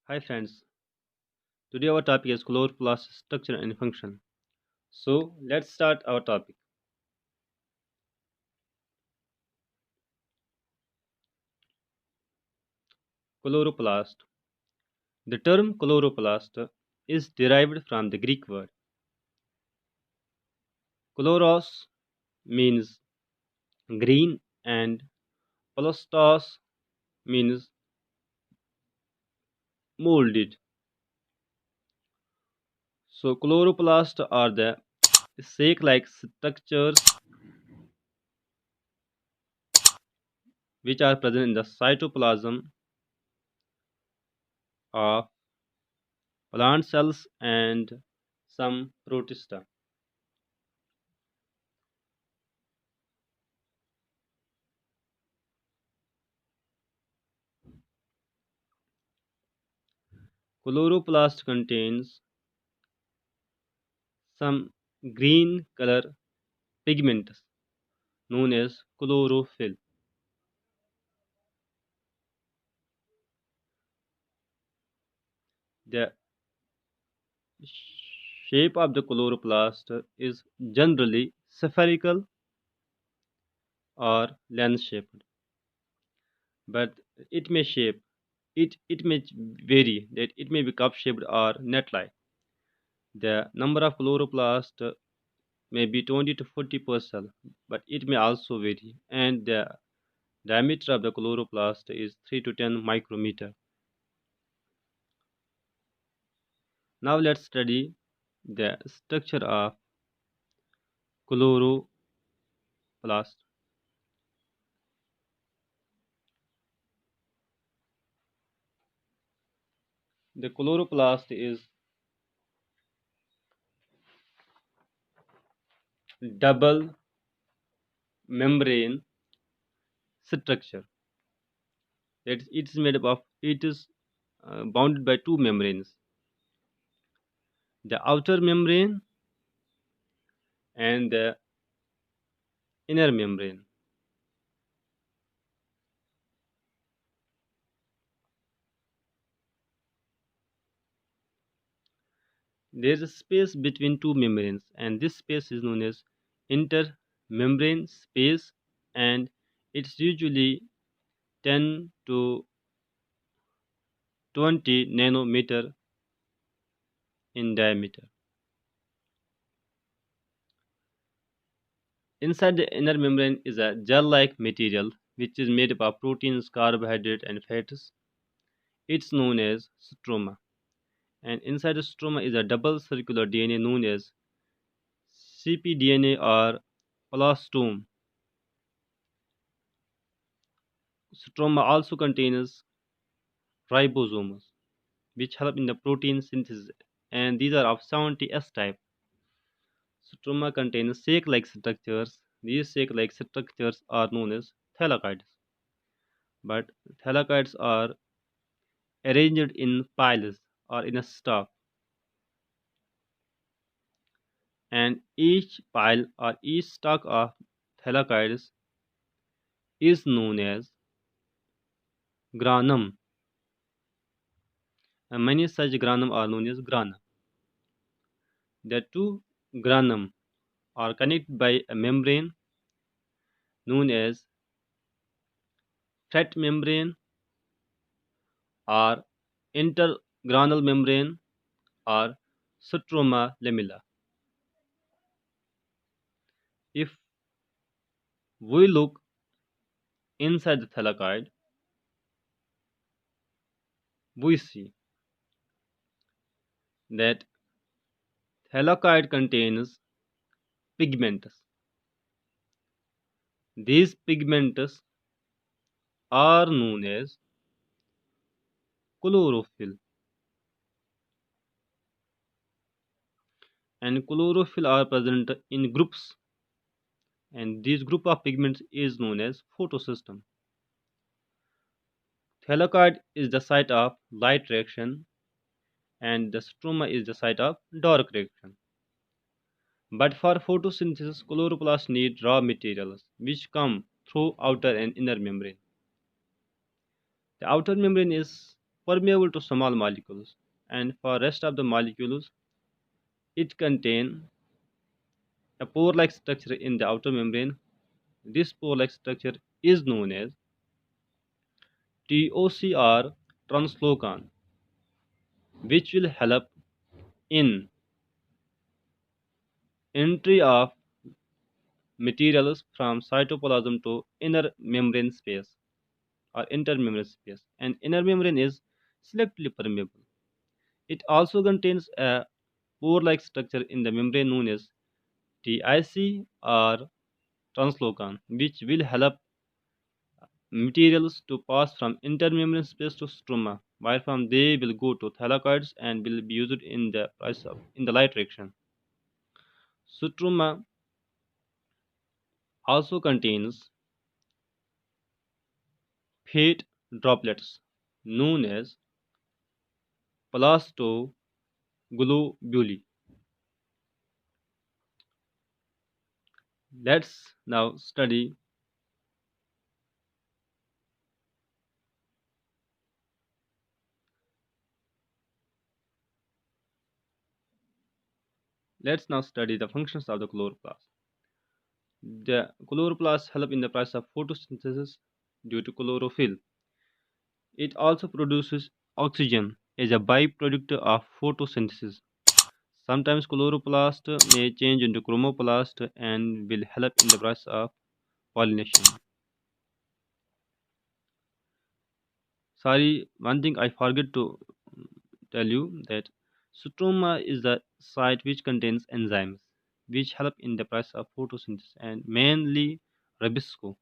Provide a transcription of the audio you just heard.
Hi friends, today our topic is chloroplast structure and function. So let's start our topic. Chloroplast. The term chloroplast is derived from the Greek word chloros means green and plastos means molded. So chloroplasts are the sac-like structures which are present in the cytoplasm of plant cells and some protista. Chloroplast contains some green color pigments known as chlorophyll. The shape of the chloroplast is generally spherical or lens shaped, but it may shape it may vary that it may be cup shaped or net like. The number of chloroplasts may be 20 to 40 per cell, but it may also vary, and the diameter of the chloroplast is 3 to 10 micrometer. Now let's study the structure of chloroplast. The chloroplast is double membrane structure. It is made up of it is bounded by two membranes, the outer membrane and the inner membrane. There is a space between two membranes, and this space is known as intermembrane space, and it's usually 10 to 20 nanometer in diameter. Inside the inner membrane is a gel-like material which is made up of proteins, carbohydrates, and fats. It's known as stroma. And inside the stroma is a double circular DNA known as cpDNA or plastome. Stroma also contains ribosomes, which help in the protein synthesis, and these are of 70S type. Stroma contains sac-like structures. These sac-like structures are known as thylakoids, but thylakoids are arranged in piles or in a stalk, and each pile or each stalk of thylakoids is known as granum, and many such granum are known as grana. The two granum are connected by a membrane known as fat membrane or intergranal membrane or stroma lamella. If we look inside the thylakoid, we see that thylakoid contains pigments. These pigments are known as chlorophyll, and chlorophyll are present in groups, and this group of pigments is known as photosystem. Thylakoid is the site of light reaction, and the stroma is the site of dark reaction. But for photosynthesis, chloroplasts need raw materials which come through outer and inner membrane. The outer membrane is permeable to small molecules, and for rest of the molecules, it contain a pore-like structure in the outer membrane. This pore-like structure is known as TOCR translocan, which will help in entry of materials from cytoplasm to inner membrane space or intermembrane space. And inner membrane is selectively permeable. It also contains a pore-like structure in the membrane known as TIC or translocan, which will help materials to pass from intermembrane space to stroma, while from they will go to thylakoids and will be used in the in the light direction. Stroma also contains fat droplets known as plastoglobuli. Let's now study the functions of the chloroplast. The chloroplasts help in the process of photosynthesis due to chlorophyll. It also produces oxygen as a byproduct of photosynthesis. Sometimes chloroplast may change into chromoplast and will help in the process of pollination. Sorry, one thing I forget to tell you that stroma is the site which contains enzymes which help in the process of photosynthesis and mainly ribosco.